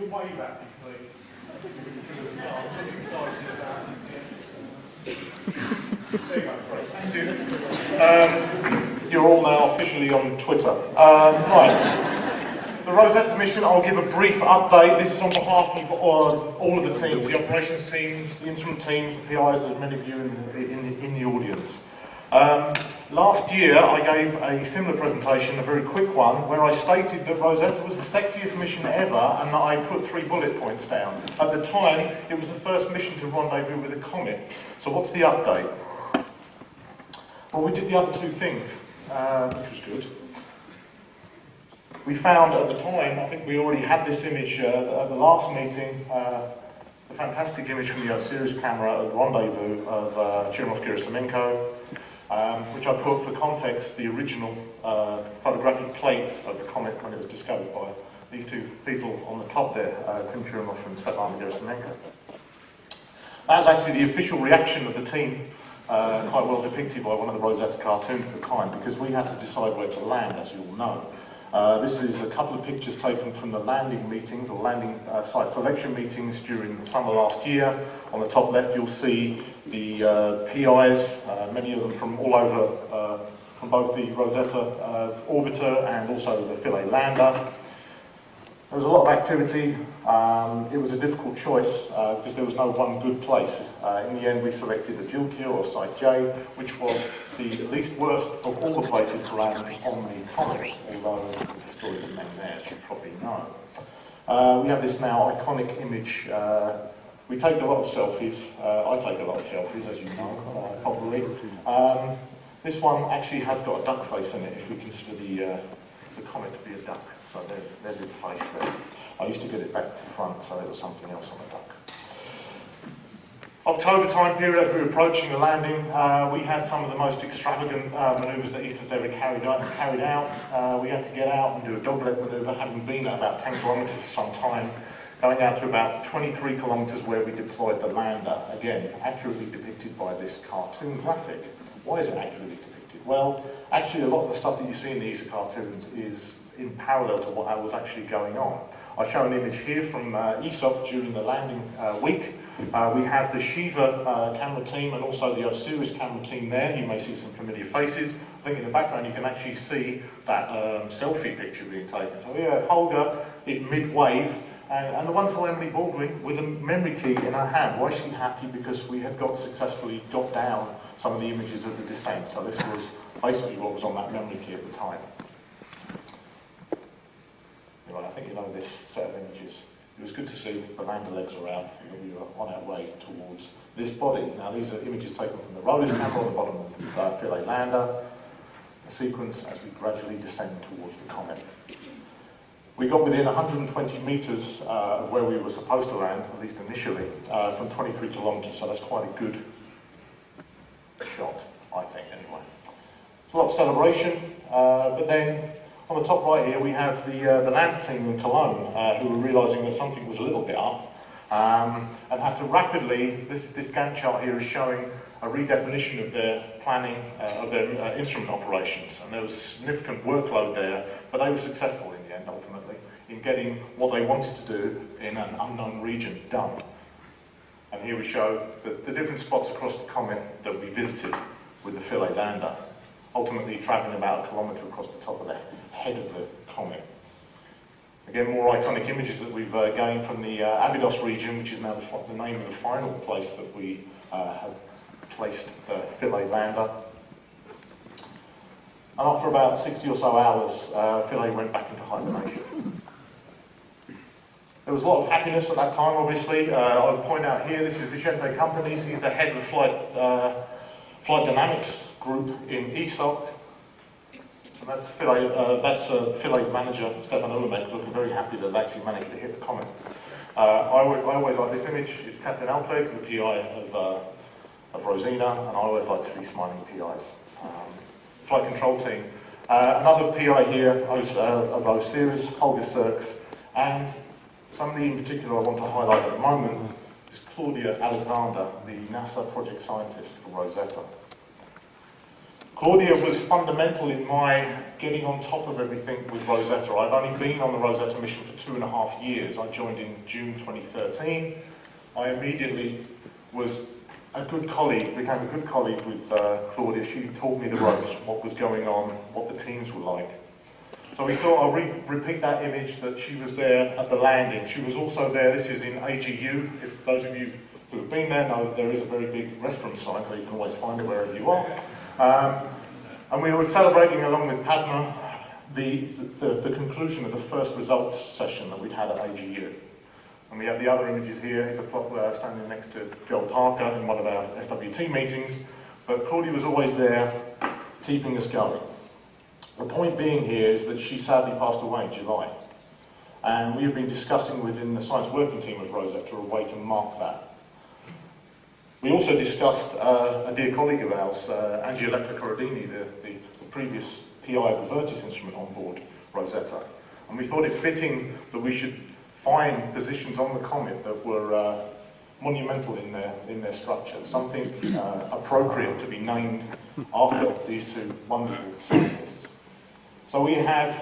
your wave at me, please? I'm looking sorry to There you go, great, thank you. You're all now officially on Twitter. Right. The Rosetta mission, I'll give a brief update. This is on behalf of all of the teams, the operations teams, the instrument teams, the PIs, and many of you in the audience. Last year I gave a similar presentation, a very quick one, where I stated that Rosetta was the sexiest mission ever and that I put 3 bullet points down. At the time, it was the first mission to rendezvous with a comet. So what's the update? Well, we did the other 2 things, which was good. We found at the time, I think we already had this image at the last meeting, the fantastic image from the Osiris camera at rendezvous of Churyumov-Gerasimenko, which I put for context the original photographic plate of the comet when it was discovered by these 2 people on the top there, Churyumov and Svetlana Gerasimenko. That was actually the official reaction of the team, quite well depicted by one of the Rosetta cartoons at the time, because we had to decide where to land, as you all know. This is a couple of pictures taken from the landing meetings, or landing site selection meetings during the summer last year. On the top left you'll see the PIs, many of them from all over, from both the Rosetta orbiter and also the Philae lander. There was a lot of activity. It was a difficult choice because there was no one good place. In the end we selected the Jilkir, or Site J, which was the least worst of all the places to land on the comet, although the story is named there, as you probably know. We have this now iconic image. We take a lot of selfies. I take a lot of selfies, as you know, probably. This one actually has got a duck face in it, if we consider the comet to be a duck. So there's its face there. I used to get it back to front, so there was something else on the duck. October time period, as we were approaching the landing, we had some of the most extravagant manoeuvres that ESA's ever carried out. We had to get out and do a dogleg manoeuvre, having been at about 10 kilometres for some time, going out to about 23 kilometres where we deployed the lander, again, accurately depicted by this cartoon graphic. Why is it accurately depicted? Well, actually a lot of the stuff that you see in the ESA cartoons is in parallel to what was actually going on. I'll show an image here from ESOP during the landing week. We have the Shiva camera team and also the Osiris camera team there. You may see some familiar faces. I think in the background you can actually see that selfie picture being taken. So we have Holger in mid-wave and the wonderful Emily Baldwin with a memory key in her hand. Why is she happy? Because we had successfully got down some of the images of the descent. So this was basically what was on that memory key at the time. Anyway, I think you know this set of images. It was good to see the lander legs were out and we were on our way towards this body. Now these are images taken from the Rollers camera on the bottom of the Philae lander. The sequence as we gradually descend towards the comet. We got within 120 metres of where we were supposed to land, at least initially, from 23 kilometres, so that's quite a good shot, I think, anyway. It's a lot of celebration, but then on the top right here we have the land team in Cologne who were realising that something was a little bit up and had to rapidly, this Gantt chart here is showing a redefinition of their planning, of their instrument operations, and there was a significant workload there, but they were successful in the end ultimately in getting what they wanted to do in an unknown region done. And here we show the different spots across the comet that we visited with the Philae lander, ultimately travelling about 1 kilometre across the top of the head of the comet. Again, more iconic images that we've gained from the Abydos region, which is now the name of the final place that we have placed the Philae lander. And after about 60 or so hours, Philae went back into hibernation. There was a lot of happiness at that time, obviously. I'll point out here, this is Vicente Companies. He's the head of the flight dynamics group in ESOC. And that's Philae's manager, Stefan Ulemek, looking very happy that they actually managed to hit the comet. I always like this image. It's Catherine Alpeg, the PI of Rosina, and I always like to see smiling PIs. Flight control team. Another PI here of Osiris, Holger Sirks, and somebody in particular I want to highlight at the moment is Claudia Alexander, the NASA project scientist for Rosetta. Claudia was fundamental in my getting on top of everything with Rosetta. I've only been on the Rosetta mission for 2.5 years. I joined in June 2013. I immediately was a good colleague, became a good colleague with Claudia. She taught me the ropes, what was going on, what the teams were like. So we thought I'll repeat that image that she was there at the landing. She was also there, this is in AGU. If those of you who have been there know there is a very big restroom sign, so you can always find it wherever you are. And we were celebrating along with Padma the conclusion of the first results session that we'd had at AGU. And we have the other images here. Here's a plot where I was standing next to Joel Parker in one of our SWT meetings. But Claudia was always there, keeping us going. The point being here is that she sadly passed away in July. And we have been discussing within the science working team of Rosetta a way to mark that. We also discussed a dear colleague of ours, Angioletta Corradini, the previous PI of the Vertis instrument on board Rosetta. And we thought it fitting that we should find positions on the comet that were monumental in their structure, something appropriate to be named after these two wonderful scientists. So we have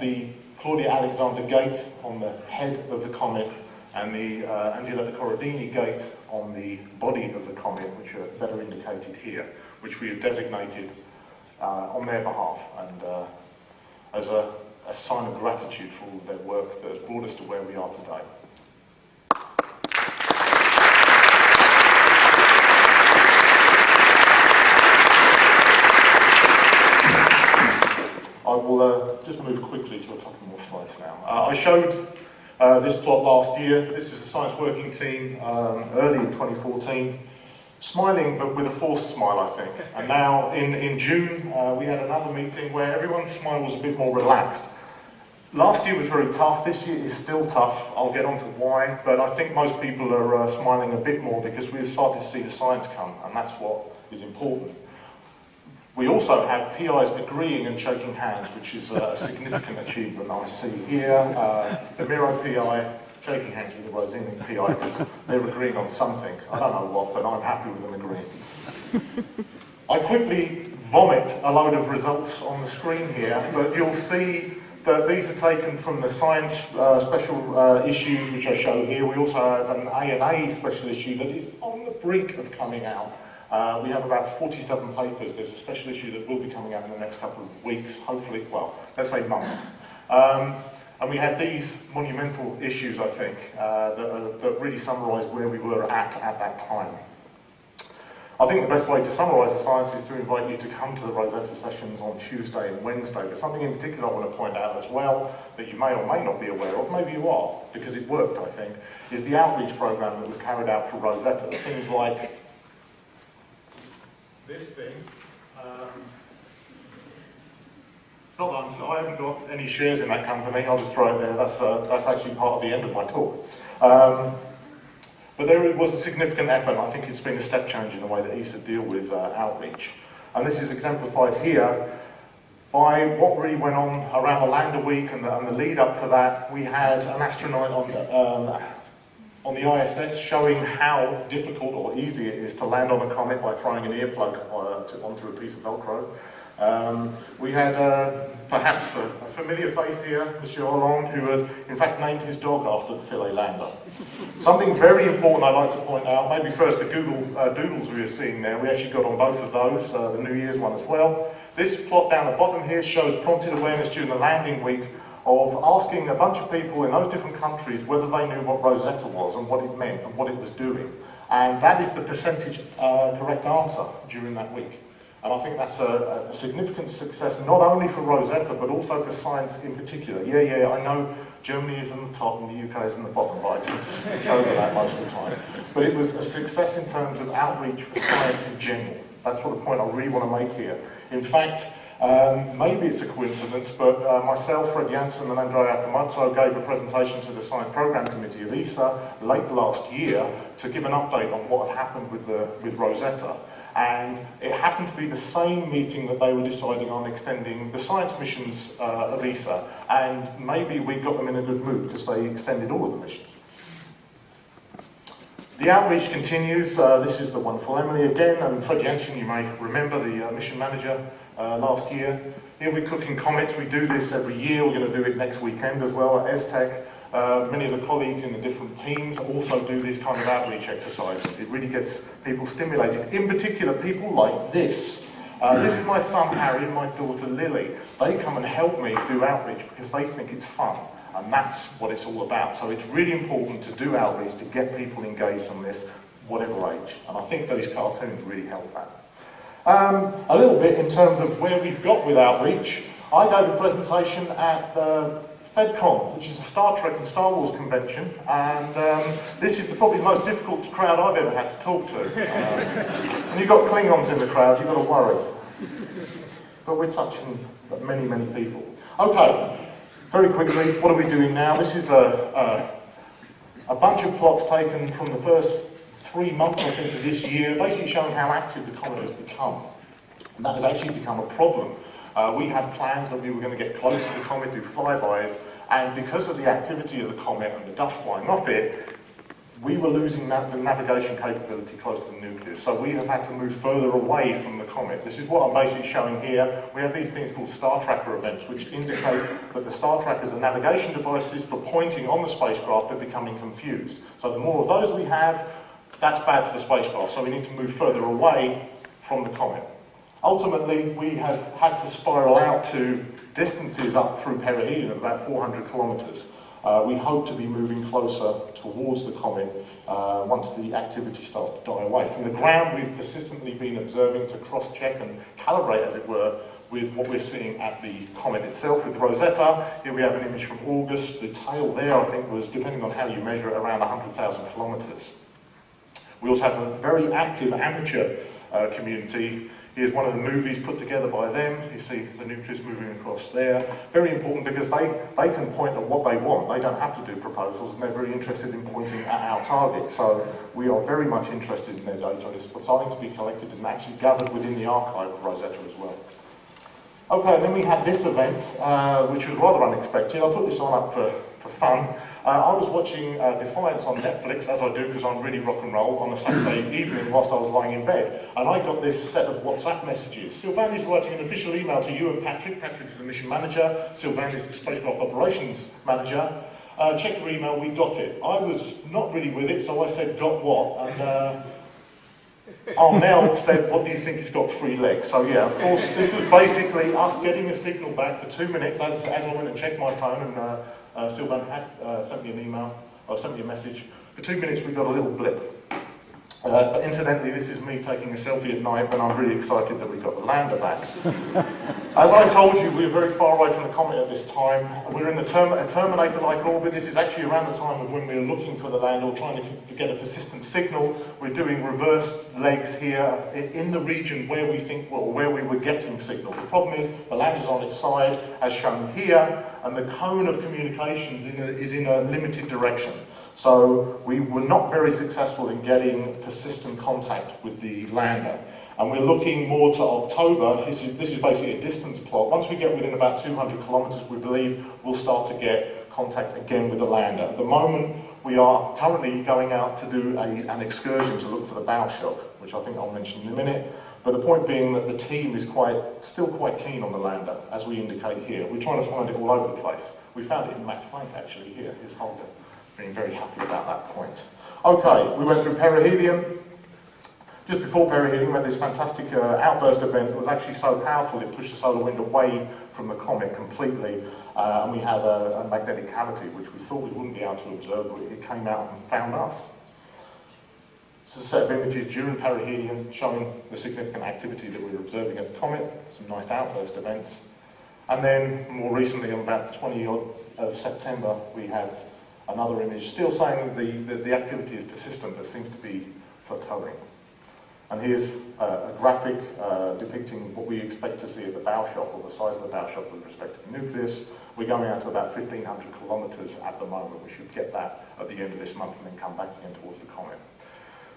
the Claudia Alexander Gate on the head of the comet and the Angioletta Corradini Gate on the body of the comet, which are better indicated here, which we have designated on their behalf and as a sign of gratitude for all of their work that has brought us to where we are today. I will just move quickly to a couple more slides now. I showed this plot last year. This is a science working team early in 2014, smiling but with a forced smile, I think. And now in June we had another meeting where everyone's smile was a bit more relaxed. Last year was very tough. This year is still tough. I'll get on to why, but I think most people are smiling a bit more because we've started to see the science come, and that's what is important. We also have PIs agreeing and shaking hands, which is a significant achievement I see here. The Miro PI shaking hands with the Rosini PI because they're agreeing on something. I don't know what, but I'm happy with them agreeing. I quickly vomit a load of results on the screen here, but you'll see that these are taken from the science special issues, which I show here. We also have an A&A special issue that is on the brink of coming out. We have about 47 papers. There's a special issue that will be coming out in the next couple of weeks, hopefully, well, let's say month. And we had these monumental issues, I think, that really summarise where we were at that time. I think the best way to summarise the science is to invite you to come to the Rosetta sessions on Tuesday and Wednesday. But something in particular I want to point out as well, that you may or may not be aware of, maybe you are, because it worked, I think, is the outreach programme that was carried out for Rosetta. Things like this thing. Not that I haven't got any shares in that company, I'll just throw it there, that's actually part of the end of my talk. But there was a significant effort, and I think it's been a step change in the way that ESA deal with outreach. And this is exemplified here by what really went on around the Lander Week and the lead up to that. We had an astronaut on the ISS showing how difficult or easy it is to land on a comet by throwing an earplug onto a piece of Velcro. We had perhaps a familiar face here, Monsieur Hollande, who had in fact named his dog after the Philae lander. Something very important I'd like to point out, maybe first the Google Doodles we were seeing there, we actually got on both of those, the New Year's one as well. This plot down the bottom here shows prompted awareness during the landing week of asking a bunch of people in those different countries whether they knew what Rosetta was and what it meant and what it was doing. And that is the percentage correct answer during that week. And I think that's a significant success, not only for Rosetta, but also for science in particular. Yeah, I know Germany is in the top and the UK is in the bottom, but I tend to switch over that most of the time. But it was a success in terms of outreach for science in general. That's what the point I really want to make here. In fact, maybe it's a coincidence, but myself, Fred Janssen and Andrea Camazzo gave a presentation to the Science Programme Committee of ESA late last year to give an update on what had happened with Rosetta. And it happened to be the same meeting that they were deciding on extending the science missions of ESA, and maybe we got them in a good mood because they extended all of the missions. The outreach continues. This is the wonderful Emily again, and Fred Jensen, you may remember, the mission manager last year. Here we're cooking comets. We do this every year. We're going to do it next weekend as well at ESTEC. Many of the colleagues in the different teams also do these kind of outreach exercises. It really gets people stimulated, in particular people like this. This is my son Harry and my daughter Lily. They come and help me do outreach because they think it's fun, and that's what it's all about. So it's really important to do outreach to get people engaged on this, whatever age. And I think those cartoons really help that. A little bit in terms of where we've got with outreach. I gave a presentation at the FedCon, which is a Star Trek and Star Wars convention, and this is probably the most difficult crowd I've ever had to talk to. When you've got Klingons in the crowd, you've got to worry. But we're touching many, many people. Okay, very quickly, what are we doing now? This is a bunch of plots taken from the first 3 months, I think, of this year, basically showing how active the comet has become. And that has actually become a problem. We had plans that we were going to get close to the comet, do flybys, and because of the activity of the comet and the dust flying off it, we were losing the navigation capability close to the nucleus. So we have had to move further away from the comet. This is what I'm basically showing here. We have these things called Star Tracker events, which indicate that the Star Trackers are navigation devices for pointing on the spacecraft are becoming confused. So the more of those we have, that's bad for the spacecraft. So we need to move further away from the comet. Ultimately, we have had to spiral out to distances up through perihelion of about 400 kilometres. We hope to be moving closer towards the comet once the activity starts to die away. From the ground, we've persistently been observing to cross-check and calibrate, as it were, with what we're seeing at the comet itself. With Rosetta, here we have an image from August. The tail there, I think, was, depending on how you measure it, around 100,000 kilometres. We also have a very active amateur community. Here's one of the movies put together by them. You see the nucleus moving across there. Very important because they can point at what they want. They don't have to do proposals, and they're very interested in pointing at our target. So we are very much interested in their data. It's starting to be collected and actually gathered within the archive of Rosetta as well. Okay, and then we had this event, which was rather unexpected. I put this on up for fun. I was watching Defiance on Netflix, as I do because I'm really rock and roll, on a Saturday evening whilst I was lying in bed. And I got this set of WhatsApp messages. Sylvain is writing an official email to you and Patrick. Patrick is the mission manager. Sylvain is the spacecraft operations manager. Check your email, we got it. I was not really with it, so I said, got what? And Arnell said, what do you think it's got 3 legs? So yeah, of course, this was basically us getting a signal back for 2 minutes as I went and checked my phone, and Sylvain had sent me an email, or sent me a message. For 2 minutes we got a little blip. But incidentally, this is me taking a selfie at night when I'm really excited that we got the lander back. As I told you, we're very far away from the comet at this time. We're in the Terminator-like orbit. This is actually around the time of when we were looking for the lander or trying to get a persistent signal. We're doing reverse legs here in the region where we think, well, where we were getting signals. The problem is the lander's on its side, as shown here, and the cone of communications is in a limited direction. So we were not very successful in getting persistent contact with the lander. And we're looking more to October. This is basically a distance plot. Once we get within about 200 kilometres, we believe we'll start to get contact again with the lander. At the moment, we are currently going out to do an excursion to look for the bow shock, which I think I'll mention in a minute. But the point being that the team is still quite keen on the lander, as we indicate here. We're trying to find it all over the place. We found it in Max Planck, actually, here. Here's Holger. Being very happy about that point. Okay, we went through perihelion. Just before perihelion, we had this fantastic outburst event that was actually so powerful it pushed the solar wind away from the comet completely, and we had a magnetic cavity which we thought we wouldn't be able to observe, but it came out and found us. This is a set of images during perihelion showing the significant activity that we were observing at the comet, some nice outburst events. And then, more recently, on about the 20th of September, we had another image still saying that the activity is persistent but seems to be plateauing. And here's a graphic depicting what we expect to see at the bow shock, or the size of the bow shock with respect to the nucleus. We're going out to about 1,500 kilometres at the moment. We should get that at the end of this month and then come back again towards the comet.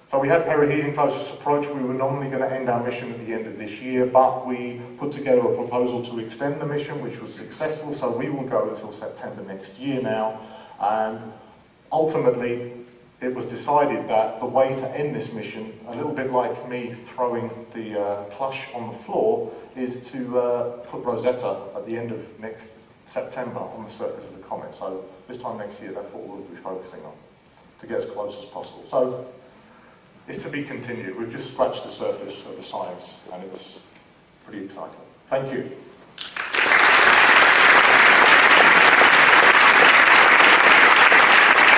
So we had perihelion closest approach. We were normally going to end our mission at the end of this year, but we put together a proposal to extend the mission, which was successful, so we will go until September next year now. And ultimately, it was decided that the way to end this mission, a little bit like me throwing the plush on the floor, is to put Rosetta at the end of next September on the surface of the comet. So this time next year, that's what we'll be focusing on, to get as close as possible. So it's to be continued. We've just scratched the surface of the science, and it's pretty exciting. Thank you.